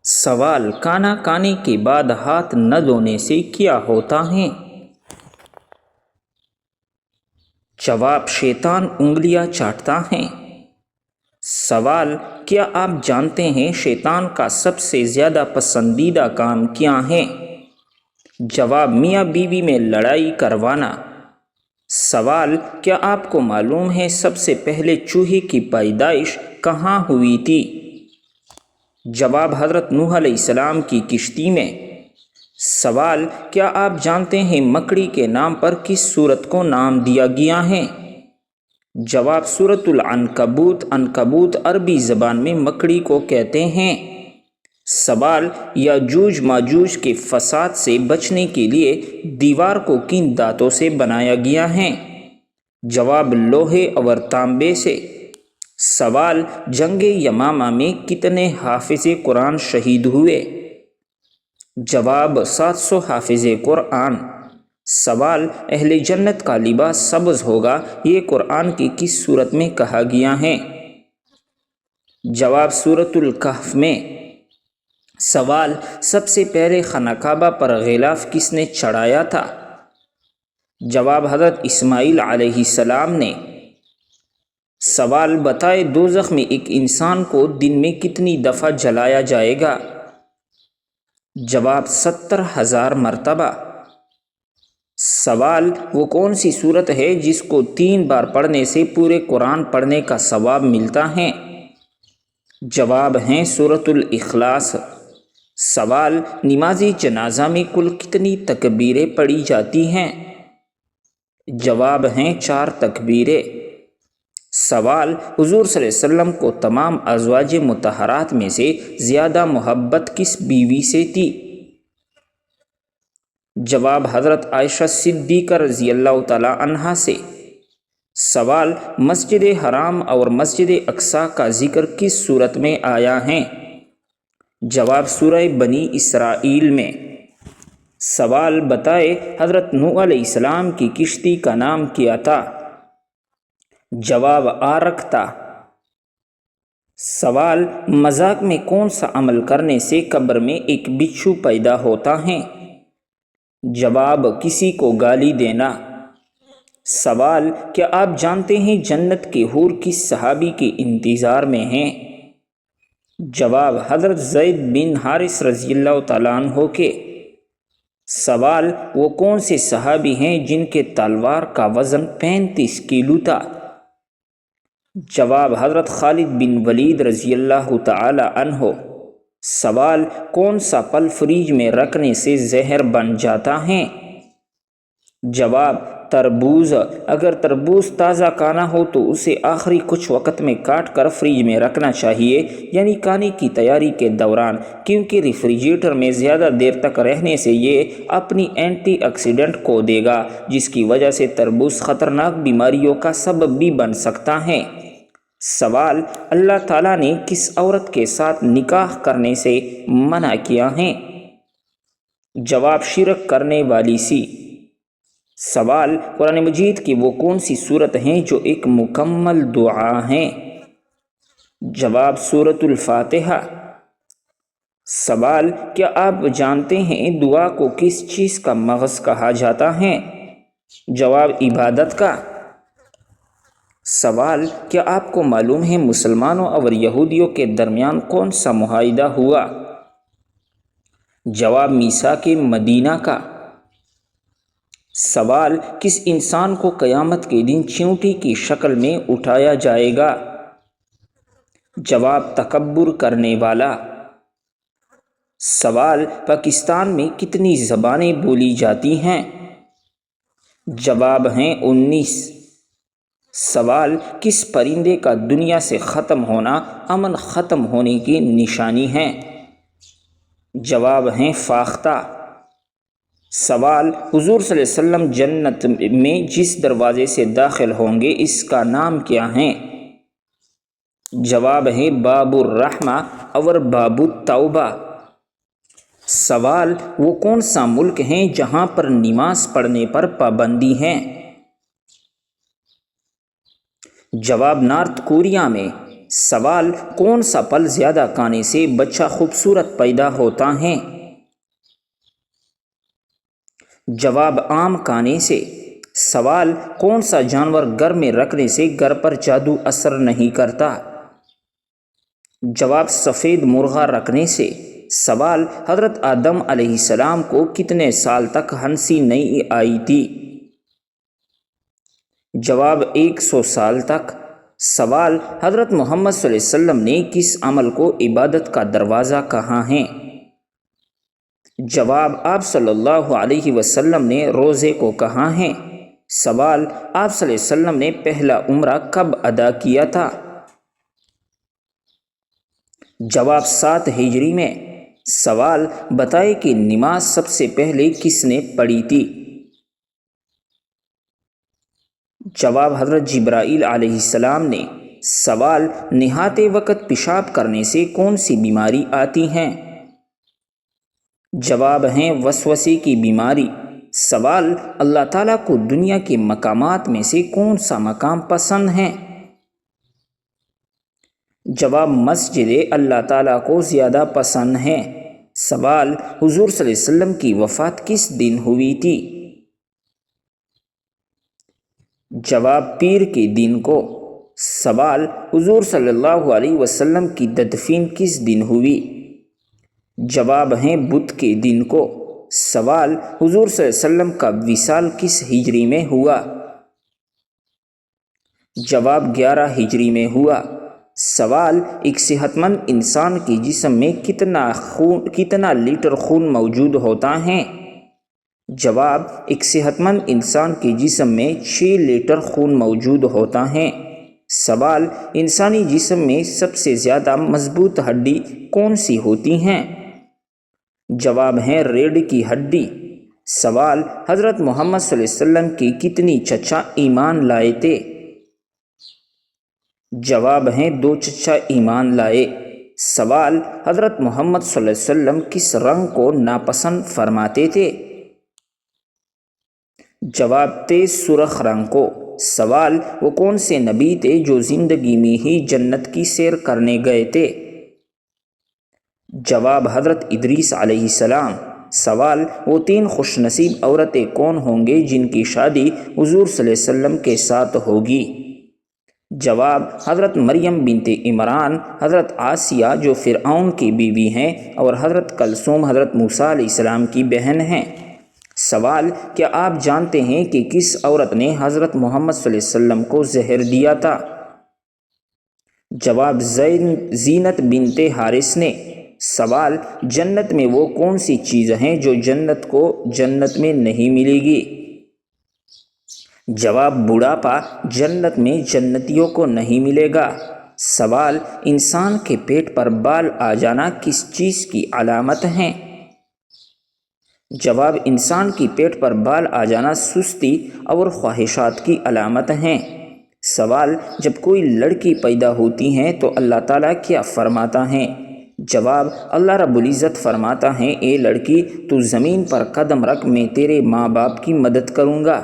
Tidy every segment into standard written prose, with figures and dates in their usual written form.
سوال: کھانا کھانے کے بعد ہاتھ نہ دھونے سے کیا ہوتا ہے؟ جواب: شیطان انگلیاں چاٹتا ہے۔ سوال: کیا آپ جانتے ہیں شیطان کا سب سے زیادہ پسندیدہ کام کیا ہے؟ جواب: میاں بیوی میں لڑائی کروانا۔ سوال: کیا آپ کو معلوم ہے سب سے پہلے چوہے کی پیدائش کہاں ہوئی تھی؟ جواب: حضرت نوح علیہ السلام کی کشتی میں۔ سوال: کیا آپ جانتے ہیں مکڑی کے نام پر کس سورت کو نام دیا گیا ہے؟ جواب: سورۃ العنکبوت۔ عنکبوت عربی زبان میں مکڑی کو کہتے ہیں۔ سوال: یاجوج ماجوج کے فساد سے بچنے کے لیے دیوار کو کن دھاتوں سے بنایا گیا ہے؟ جواب: لوہے اور تانبے سے۔ سوال: جنگ یمامہ میں کتنے حافظ قرآن شہید ہوئے؟ جواب: 700 حافظ قرآن۔ سوال: اہل جنت کا لباس سبز ہوگا، یہ قرآن کی کس سورت میں کہا گیا ہے؟ جواب: سورۃ الکہف میں۔ سوال: سب سے پہلے خانہ کعبہ پر غلاف کس نے چڑھایا تھا؟ جواب: حضرت اسماعیل علیہ السلام نے۔ سوال: بتائیں دوزخ میں ایک انسان کو دن میں کتنی دفعہ جلایا جائے گا؟ جواب: 70,000 مرتبہ۔ سوال: وہ کون سی سورت ہے جس کو 3 بار پڑھنے سے پورے قرآن پڑھنے کا ثواب ملتا ہے؟ جواب ہیں سورۃ الاخلاص۔ سوال: نماز جنازہ میں کل کتنی تکبیریں پڑھی جاتی ہیں؟ جواب ہیں 4 تکبیریں۔ سوال: حضور صلی اللہ علیہ وسلم کو تمام ازواج مطہرات میں سے زیادہ محبت کس بیوی سے تھی؟ جواب: حضرت عائشہ صدیقہ رضی اللہ تعالی عنہا سے۔ سوال: مسجد حرام اور مسجد اقصی کا ذکر کس صورت میں آیا ہے؟ جواب: سورہ بنی اسرائیل میں۔ سوال: بتائیں حضرت نوح علیہ السلام کی کشتی کا نام کیا تھا؟ جواب: آرک تھا۔ سوال: مذاق میں کون سا عمل کرنے سے قبر میں ایک بچھو پیدا ہوتا ہے؟ جواب: کسی کو گالی دینا۔ سوال: کیا آپ جانتے ہیں جنت کے حور کس صحابی کے انتظار میں ہیں؟ جواب: حضرت زید بن حارث رضی اللہ تعالیٰ عنہ کے۔ سوال: وہ کون سے صحابی ہیں جن کے تلوار کا وزن 35 کلو تھا؟ جواب: حضرت خالد بن ولید رضی اللہ تعالی عنہ۔ سوال: کون سا پھل فریج میں رکھنے سے زہر بن جاتا ہے؟ جواب: تربوز۔ اگر تربوز تازہ کھانا ہو تو اسے آخری کچھ وقت میں کاٹ کر فریج میں رکھنا چاہیے، یعنی کھانے کی تیاری کے دوران، کیونکہ ریفریجریٹر میں زیادہ دیر تک رہنے سے یہ اپنی اینٹی آکسیڈنٹ کھو دے گا، جس کی وجہ سے تربوز خطرناک بیماریوں کا سبب بھی بن سکتا ہے۔ سوال: اللہ تعالیٰ نے کس عورت کے ساتھ نکاح کرنے سے منع کیا ہے؟ جواب: شرک کرنے والی سی۔ سوال: قرآن مجید کی وہ کون سی صورت ہیں جو ایک مکمل دعا ہیں؟ جواب: سورۃ الفاتحہ۔ سوال: کیا آپ جانتے ہیں دعا کو کس چیز کا مغز کہا جاتا ہے؟ جواب: عبادت کا۔ سوال: کیا آپ کو معلوم ہے مسلمانوں اور یہودیوں کے درمیان کون سا معاہدہ ہوا؟ جواب: میثاق مدینہ کا۔ سوال: کس انسان کو قیامت کے دن چیونٹی کی شکل میں اٹھایا جائے گا؟ جواب: تکبر کرنے والا۔ سوال: پاکستان میں کتنی زبانیں بولی جاتی ہیں؟ جواب ہیں 19۔ سوال: کس پرندے کا دنیا سے ختم ہونا امن ختم ہونے کی نشانی ہے؟ جواب ہیں فاختہ۔ سوال: حضور صلی اللہ علیہ وسلم جنت میں جس دروازے سے داخل ہوں گے اس کا نام کیا ہے؟ جواب ہے باب الرحمہ اور باب التوبہ۔ سوال: وہ کون سا ملک ہے جہاں پر نماز پڑھنے پر پابندی ہے؟ جواب: نارتھ کوریا میں۔ سوال: کون سا پھل زیادہ کھانے سے بچہ خوبصورت پیدا ہوتا ہے؟ جواب: آم کھانے سے۔ سوال: کون سا جانور گھر میں رکھنے سے گھر پر جادو اثر نہیں کرتا؟ جواب: سفید مرغا رکھنے سے۔ سوال: حضرت آدم علیہ السلام کو کتنے سال تک ہنسی نہیں آئی تھی؟ جواب: 100 سال تک۔ سوال: حضرت محمد صلی اللہ علیہ وسلم نے کس عمل کو عبادت کا دروازہ کہا ہے؟ جواب: آپ صلی اللہ علیہ وسلم نے روزے کو کہا ہے۔ سوال: آپ صلی اللہ علیہ وسلم نے پہلا عمرہ کب ادا کیا تھا؟ جواب: 7 ہجری میں۔ سوال: بتائیں کہ نماز سب سے پہلے کس نے پڑھی تھی؟ جواب: حضرت جبرائیل علیہ السلام نے۔ سوال: نہاتے وقت پیشاب کرنے سے کون سی بیماری آتی ہیں؟ جواب ہیں وسوسے کی بیماری۔ سوال: اللہ تعالیٰ کو دنیا کے مقامات میں سے کون سا مقام پسند ہے؟ جواب: مسجد اللہ تعالیٰ کو زیادہ پسند ہے۔ سوال: حضور صلی اللہ علیہ وسلم کی وفات کس دن ہوئی تھی؟ جواب: پیر کے دن کو۔ سوال: حضور صلی اللہ علیہ وسلم کی تدفین کس دن ہوئی؟ جواب ہیں بدھ کے دن کو۔ سوال: حضور صلی اللہ علیہ وسلم کا وصال کس ہجری میں ہوا؟ جواب: 11 ہجری میں ہوا۔ سوال: ایک صحت مند انسان کے جسم میں کتنا لیٹر خون موجود ہوتا ہے؟ جواب: ایک صحت مند انسان کے جسم میں 6 لیٹر خون موجود ہوتا ہے۔ سوال: انسانی جسم میں سب سے زیادہ مضبوط ہڈی کون سی ہوتی ہیں؟ جواب ہیں ریڑھ کی ہڈی۔ سوال: حضرت محمد صلی اللہ علیہ وسلم کی کتنی چچا ایمان لائے تھے؟ جواب ہیں 2 چچا ایمان لائے۔ سوال: حضرت محمد صلی اللہ علیہ وسلم کس رنگ کو ناپسند فرماتے تھے؟ جواب: تیز سرخ رنگ کو۔ سوال: وہ کون سے نبی تھے جو زندگی میں ہی جنت کی سیر کرنے گئے تھے؟ جواب: حضرت ادریس علیہ السلام۔ سوال: وہ 3 خوش نصیب عورتیں کون ہوں گے جن کی شادی حضور صلی اللہ علیہ وسلم کے ساتھ ہوگی؟ جواب: حضرت مریم بنت عمران، حضرت آسیہ جو فرعون کی بیوی ہیں، اور حضرت کلثوم حضرت موسیٰ علیہ السلام کی بہن ہیں۔ سوال: کیا آپ جانتے ہیں کہ کس عورت نے حضرت محمد صلی اللہ علیہ وسلم کو زہر دیا تھا؟ جواب: زینت بنت حارث نے۔ سوال: جنت میں وہ کون سی چیز ہیں جو جنت کو جنت میں نہیں ملے گی؟ جواب: بڑھاپا جنت میں جنتیوں کو نہیں ملے گا۔ سوال: انسان کے پیٹ پر بال آ جانا کس چیز کی علامت ہے؟ جواب: انسان کی پیٹ پر بال آ جانا سستی اور خواہشات کی علامت ہیں۔ سوال: جب کوئی لڑکی پیدا ہوتی ہے تو اللہ تعالیٰ کیا فرماتا ہے؟ جواب: اللہ رب العزت فرماتا ہے اے لڑکی تو زمین پر قدم رکھ، میں تیرے ماں باپ کی مدد کروں گا۔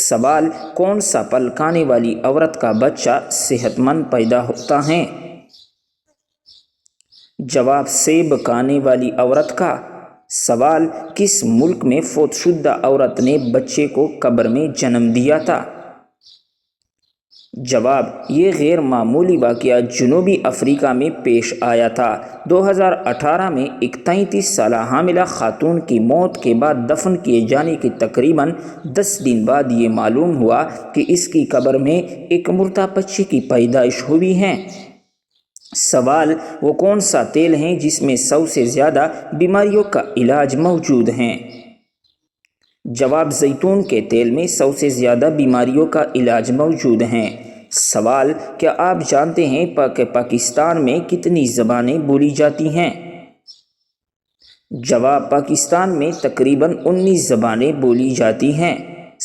سوال: کون سا پھل کھانے والی عورت کا بچہ صحت مند پیدا ہوتا ہے؟ جواب: سیب کھانے والی عورت کا۔ سوال: کس ملک میں فوت شدہ عورت نے بچے کو قبر میں جنم دیا تھا؟ جواب: یہ غیر معمولی واقعہ جنوبی افریقہ میں پیش آیا تھا۔ 2018 میں ایک 33 سالہ حاملہ خاتون کی موت کے بعد دفن کیے جانے کے تقریباً 10 دن بعد یہ معلوم ہوا کہ اس کی قبر میں ایک مردہ بچے کی پیدائش ہوئی ہے۔ سوال: وہ کون سا تیل ہے جس میں 100 سے زیادہ بیماریوں کا علاج موجود ہے؟ جواب: زیتون کے تیل میں 100 سے زیادہ بیماریوں کا علاج موجود ہیں۔ سوال: کیا آپ جانتے ہیں کہ پاکستان میں کتنی زبانیں بولی جاتی ہیں؟ جواب: پاکستان میں تقریباً 19 زبانیں بولی جاتی ہیں۔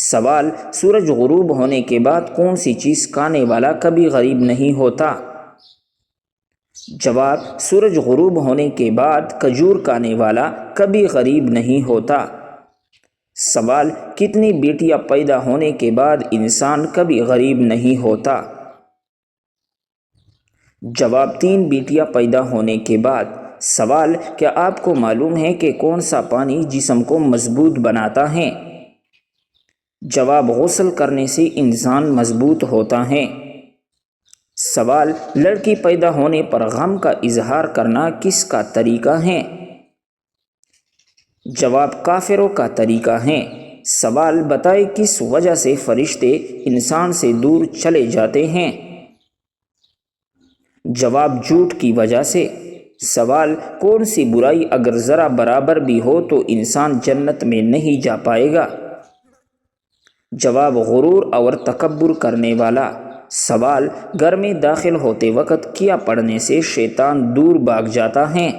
سوال: سورج غروب ہونے کے بعد کون سی چیز کھانے والا کبھی غریب نہیں ہوتا؟ جواب: سورج غروب ہونے کے بعد کھجور کھانے والا کبھی غریب نہیں ہوتا۔ سوال: کتنی بیٹیاں پیدا ہونے کے بعد انسان کبھی غریب نہیں ہوتا؟ جواب: 3 بیٹیاں پیدا ہونے کے بعد۔ سوال: کیا آپ کو معلوم ہے کہ کون سا پانی جسم کو مضبوط بناتا ہے؟ جواب: غسل کرنے سے انسان مضبوط ہوتا ہے۔ سوال: لڑکی پیدا ہونے پر غم کا اظہار کرنا کس کا طریقہ ہے؟ جواب: کافروں کا طریقہ ہے۔ سوال: بتائیں کس وجہ سے فرشتے انسان سے دور چلے جاتے ہیں؟ جواب: جھوٹ کی وجہ سے۔ سوال: کون سی برائی اگر ذرا برابر بھی ہو تو انسان جنت میں نہیں جا پائے گا؟ جواب: غرور اور تکبر کرنے والا۔ سوال: گھر میں داخل ہوتے وقت کیا پڑھنے سے شیطان دور بھاگ جاتا ہے؟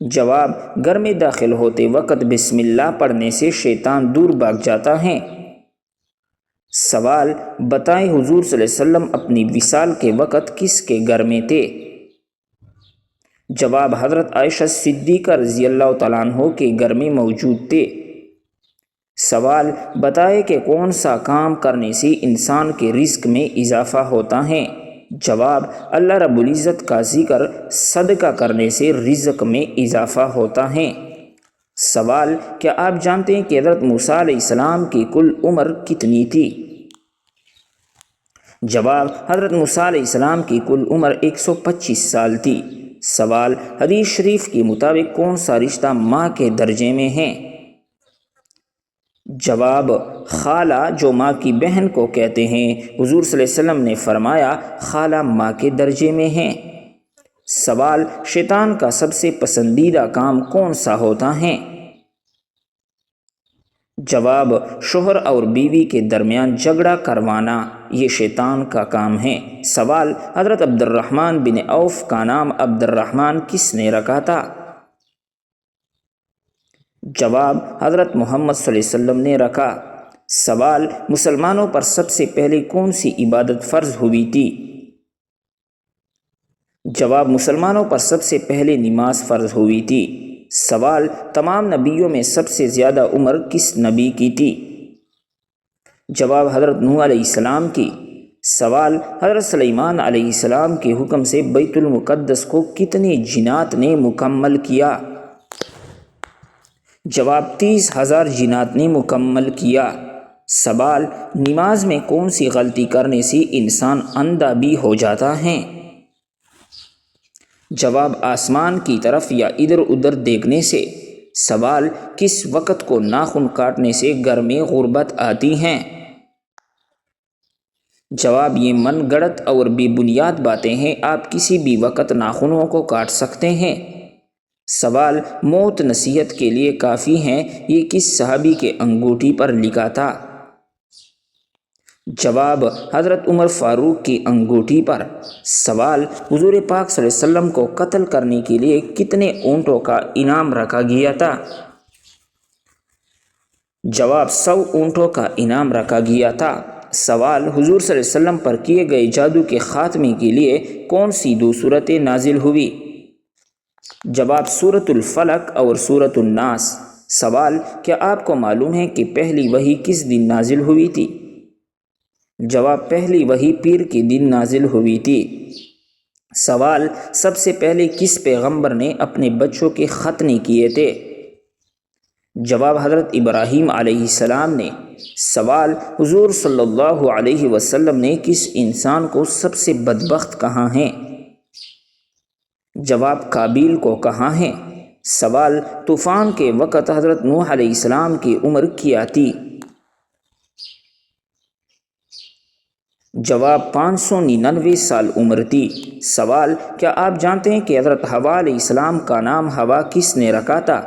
جواب: گھر میں داخل ہوتے وقت بسم اللہ پڑھنے سے شیطان دور بھاگ جاتا ہے۔ سوال: بتائیں حضور صلی اللہ علیہ وسلم اپنی وصال کے وقت کس کے گھر میں تھے؟ جواب: حضرت عائشہ صدیقہ رضی اللہ تعالیٰ عنہ کے گھر میں موجود تھے۔ سوال: بتائیں کہ کون سا کام کرنے سے انسان کے رزق میں اضافہ ہوتا ہے؟ جواب: اللہ رب العزت کا ذکر، صدقہ کرنے سے رزق میں اضافہ ہوتا ہے۔ سوال: کیا آپ جانتے ہیں کہ حضرت موسیٰ علیہ السلام کی کل عمر کتنی تھی؟ جواب: حضرت موسیٰ علیہ السلام کی کل عمر 125 سال تھی۔ سوال: حدیث شریف کے مطابق کون سا رشتہ ماں کے درجے میں ہے؟ جواب: خالہ، جو ماں کی بہن کو کہتے ہیں۔ حضور صلی اللہ علیہ وسلم نے فرمایا خالہ ماں کے درجے میں ہیں۔ سوال: شیطان کا سب سے پسندیدہ کام کون سا ہوتا ہے؟ جواب: شوہر اور بیوی کے درمیان جھگڑا کروانا، یہ شیطان کا کام ہے۔ سوال: حضرت عبد الرحمن بن عوف کا نام عبد الرحمن کس نے رکھا تھا؟ جواب: حضرت محمد صلی اللہ علیہ وسلم نے رکھا۔ سوال: مسلمانوں پر سب سے پہلے کون سی عبادت فرض ہوئی تھی؟ جواب: مسلمانوں پر سب سے پہلے نماز فرض ہوئی تھی۔ سوال: تمام نبیوں میں سب سے زیادہ عمر کس نبی کی تھی؟ جواب: حضرت نوح علیہ السلام کی۔ سوال: حضرت سلیمان علیہ السلام کے حکم سے بیت المقدس کو کتنے جنات نے مکمل کیا؟ جواب: 30,000 جنات نے مکمل کیا۔ سوال: نماز میں کون سی غلطی کرنے سے انسان اندھا بھی ہو جاتا ہے؟ جواب: آسمان کی طرف یا ادھر ادھر دیکھنے سے۔ سوال: کس وقت کو ناخن کاٹنے سے گھر میں غربت آتی ہے؟ جواب: یہ من گڑت اور بے بنیاد باتیں ہیں، آپ کسی بھی وقت ناخنوں کو کاٹ سکتے ہیں۔ سوال: موت نصیحت کے لیے کافی ہیں، یہ کس صحابی کے انگوٹھی پر لکھا تھا؟ جواب: حضرت عمر فاروق کی انگوٹھی پر۔ سوال: حضور پاک صلی اللہ علیہ وسلم کو قتل کرنے کے لیے کتنے اونٹوں کا انعام رکھا گیا تھا؟ جواب: 100 اونٹوں کا انعام رکھا گیا تھا۔ سوال: حضور صلی اللہ علیہ وسلم پر کیے گئے جادو کے خاتمے کے لیے کون سی 2 سورتیں نازل ہوئی؟ جواب: سورۃ الفلق اور سورۃ الناس۔ سوال: کیا آپ کو معلوم ہے کہ پہلی وحی کس دن نازل ہوئی تھی؟ جواب: پہلی وحی پیر کے دن نازل ہوئی تھی۔ سوال: سب سے پہلے کس پیغمبر نے اپنے بچوں کے ختنے کیے تھے؟ جواب: حضرت ابراہیم علیہ السلام نے۔ سوال: حضور صلی اللہ علیہ وسلم نے کس انسان کو سب سے بدبخت کہا ہے؟ جواب: قابیل کو کہا ہے۔ سوال: طوفان کے وقت حضرت نوح علیہ السلام کی عمر کیا تھی؟ جواب: 599 سال عمر تھی۔ سوال: کیا آپ جانتے ہیں کہ حضرت حوا علیہ السلام کا نام ہوا کس نے رکھا تھا؟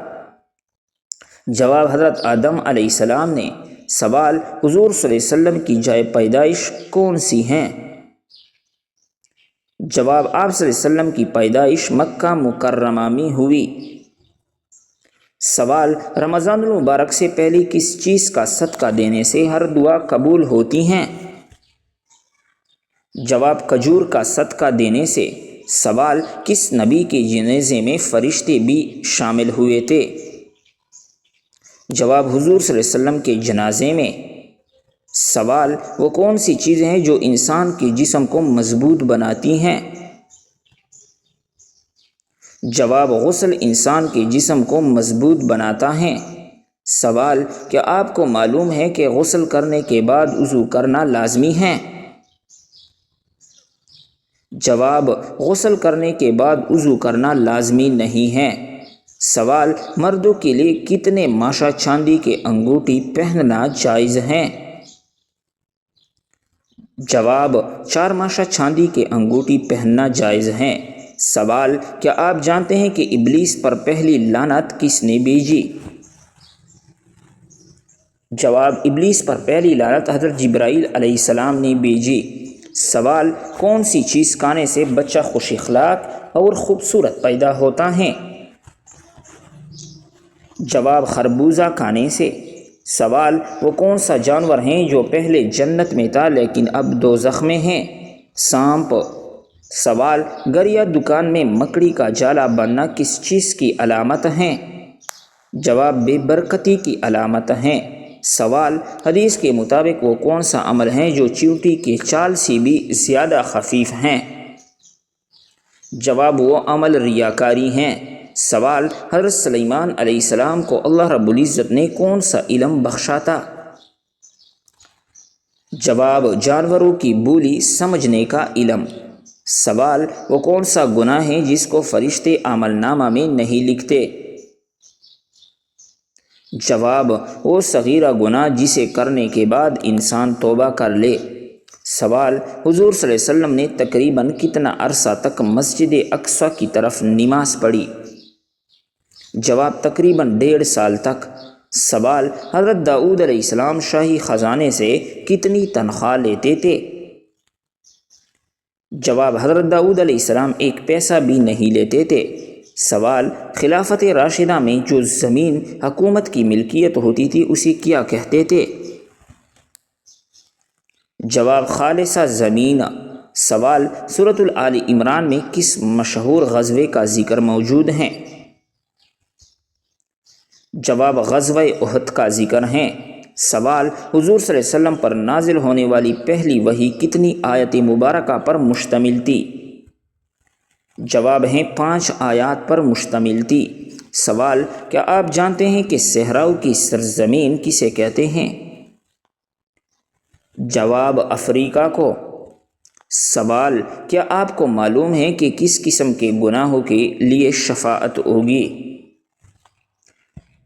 جواب: حضرت آدم علیہ السلام نے۔ سوال: حضور صلی اللہ علیہ وسلم کی جائے پیدائش کون سی ہیں؟ جواب: آپ صلی اللہ علیہ وسلم کی پیدائش مکہ مکرمہ میں ہوئی۔ سوال: رمضان المبارک سے پہلے کس چیز کا صدقہ دینے سے ہر دعا قبول ہوتی ہیں؟ جواب: کھجور کا صدقہ دینے سے۔ سوال: کس نبی کے جنازے میں فرشتے بھی شامل ہوئے تھے؟ جواب: حضور صلی اللہ علیہ وسلم کے جنازے میں۔ سوال، وہ کون سی چیزیں ہیں جو انسان کے جسم کو مضبوط بناتی ہیں؟ جواب، غسل انسان کے جسم کو مضبوط بناتا ہے۔ سوال، کیا آپ کو معلوم ہے کہ غسل کرنے کے بعد وضو کرنا لازمی ہے؟ جواب، غسل کرنے کے بعد وضو کرنا لازمی نہیں ہے۔ سوال، مردوں کے لیے کتنے ماشا چاندی کے انگوٹھی پہننا جائز ہے؟ جواب، 4 ماشا چاندی کے انگوٹھی پہننا جائز ہے۔ سوال، کیا آپ جانتے ہیں کہ ابلیس پر پہلی لعنت کس نے بھیجی؟ جواب، ابلیس پر پہلی لعنت حضرت جبرائیل علیہ السلام نے بھیجی۔ سوال، کون سی چیز کھانے سے بچہ خوش اخلاق اور خوبصورت پیدا ہوتا ہے؟ جواب، خربوزہ کھانے سے۔ سوال، وہ کون سا جانور ہیں جو پہلے جنت میں تھا لیکن اب دوزخ میں ہے؟ سانپ۔ سوال، گھر یا دکان میں مکڑی کا جالا بننا کس چیز کی علامت ہے؟ جواب، بے برکتی کی علامت ہے۔ سوال، حدیث کے مطابق وہ کون سا عمل ہے جو چیونٹی کی چال سے بھی زیادہ خفیف ہیں؟ جواب، وہ عمل ریاکاری ہیں۔ سوال، حضرت سلیمان علیہ السلام کو اللہ رب العزت نے کون سا علم بخشا تھا؟ جواب، جانوروں کی بولی سمجھنے کا علم۔ سوال، وہ کون سا گناہ ہے جس کو فرشتے عمل نامہ میں نہیں لکھتے؟ جواب، وہ صغیرہ گناہ جسے کرنے کے بعد انسان توبہ کر لے۔ سوال، حضور صلی اللہ علیہ وسلم نے تقریباً کتنا عرصہ تک مسجد اقصی کی طرف نماز پڑھی؟ جواب، تقریباً 1.5 سال تک۔ سوال، حضرت داؤد علیہ السلام شاہی خزانے سے کتنی تنخواہ لیتے تھے؟ جواب، حضرت داؤد علیہ السلام 1 پیسہ بھی نہیں لیتے تھے۔ سوال، خلافت راشدہ میں جو زمین حکومت کی ملکیت ہوتی تھی اسے کیا کہتے تھے؟ جواب، خالصہ زمین۔ سوال، سورۃ آل عمران میں کس مشہور غزوے کا ذکر موجود ہے؟ جواب، غزوہ احد کا ذکر ہے۔ سوال، حضور صلی اللہ علیہ وسلم پر نازل ہونے والی پہلی وحی کتنی آیت مبارکہ پر مشتمل تھی؟ جواب ہیں 5 آیات پر مشتمل تھی۔ سوال، کیا آپ جانتے ہیں کہ صحراؤں کی سرزمین کسے کہتے ہیں؟ جواب، افریقہ کو۔ سوال، کیا آپ کو معلوم ہے کہ کس قسم کے گناہوں کے لیے شفاعت ہوگی؟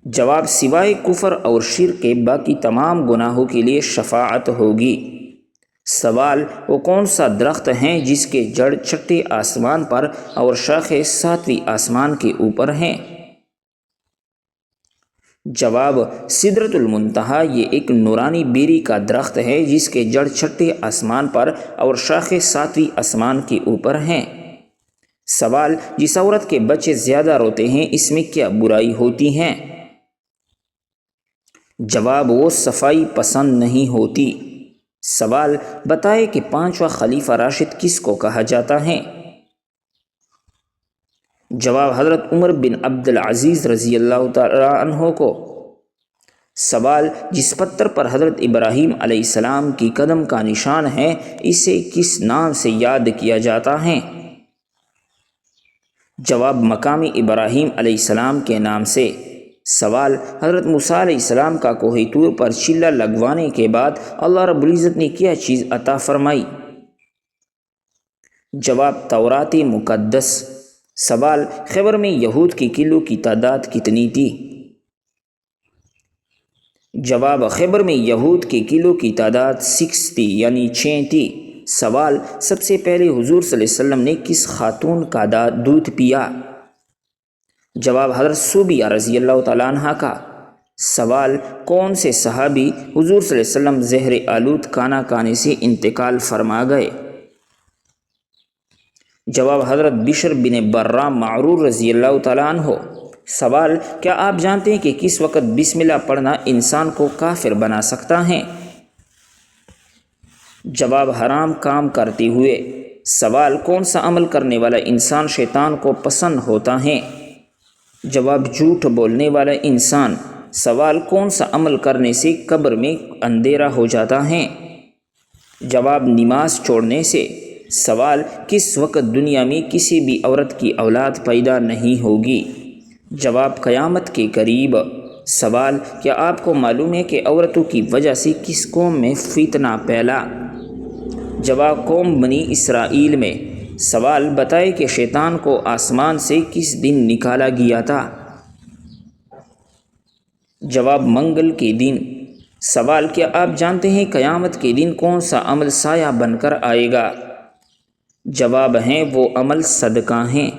جواب، سوائے کفر اور شرک کے باقی تمام گناہوں کے لیے شفاعت ہوگی۔ سوال، وہ کون سا درخت ہیں جس کے جڑ 6 آسمان پر اور شاخیں 7ویں آسمان کے اوپر ہیں؟ جواب، سدرۃ المنتہا۔ یہ ایک نورانی بیری کا درخت ہے جس کے جڑ 6 آسمان پر اور شاخیں 7ویں آسمان کے اوپر ہیں۔ سوال، جس عورت کے بچے زیادہ روتے ہیں اس میں کیا برائی ہوتی ہے؟ جواب، وہ صفائی پسند نہیں ہوتی۔ سوال، بتائے کہ 5واں خلیفہ راشد کس کو کہا جاتا ہے؟ جواب، حضرت عمر بن عبد العزیز رضی اللہ تعالیٰ عنہ کو۔ سوال، جس پتھر پر حضرت ابراہیم علیہ السلام کی قدم کا نشان ہے اسے کس نام سے یاد کیا جاتا ہے؟ جواب، مقام ابراہیم علیہ السلام کے نام سے۔ سوال، حضرت موسیٰ علیہ السلام کا کوہ طور پر چلہ لگوانے کے بعد اللہ رب العزت نے کیا چیز عطا فرمائی؟ جواب، تورات مقدس۔ سوال، خیبر میں یہود کی قلعوں کی تعداد کتنی تھی؟ جواب، خیبر میں یہود کی قلعوں کی تعداد 6 تھی یعنی 6 تھی۔ سوال، سب سے پہلے حضور صلی اللہ علیہ وسلم نے کس خاتون کا دودھ پیا؟ جواب، حضرت صوبیہ رضی اللہ تعالیٰ عنہ کا۔ سوال، کون سے صحابی حضور صلی اللہ علیہ وسلم زہر آلود کھانا کھانے سے انتقال فرما گئے؟ جواب، حضرت بشر بن برہ معرور رضی اللہ تعالیٰ عنہ۔ سوال، کیا آپ جانتے ہیں کہ کس وقت بسم اللہ پڑھنا انسان کو کافر بنا سکتا ہے؟ جواب، حرام کام کرتے ہوئے۔ سوال، کون سا عمل کرنے والا انسان شیطان کو پسند ہوتا ہے؟ جواب، جھوٹ بولنے والا انسان۔ سوال کون سا عمل کرنے سے قبر میں اندھیرا ہو جاتا ہے؟ جواب نماز چھوڑنے سے۔ سوال کس وقت دنیا میں کسی بھی عورت کی اولاد پیدا نہیں ہوگی؟ جواب قیامت کے قریب۔ سوال کیا آپ کو معلوم ہے کہ عورتوں کی وجہ سے کس قوم میں فتنہ پھیلا؟ جواب قوم بنی اسرائیل میں۔ سوال بتائے کہ شیطان کو آسمان سے کس دن نکالا گیا تھا؟ جواب منگل کے دن۔ سوال کیا آپ جانتے ہیں قیامت کے دن کون سا عمل سایہ بن کر آئے گا؟ جواب ہیں وہ عمل صدقہ ہیں۔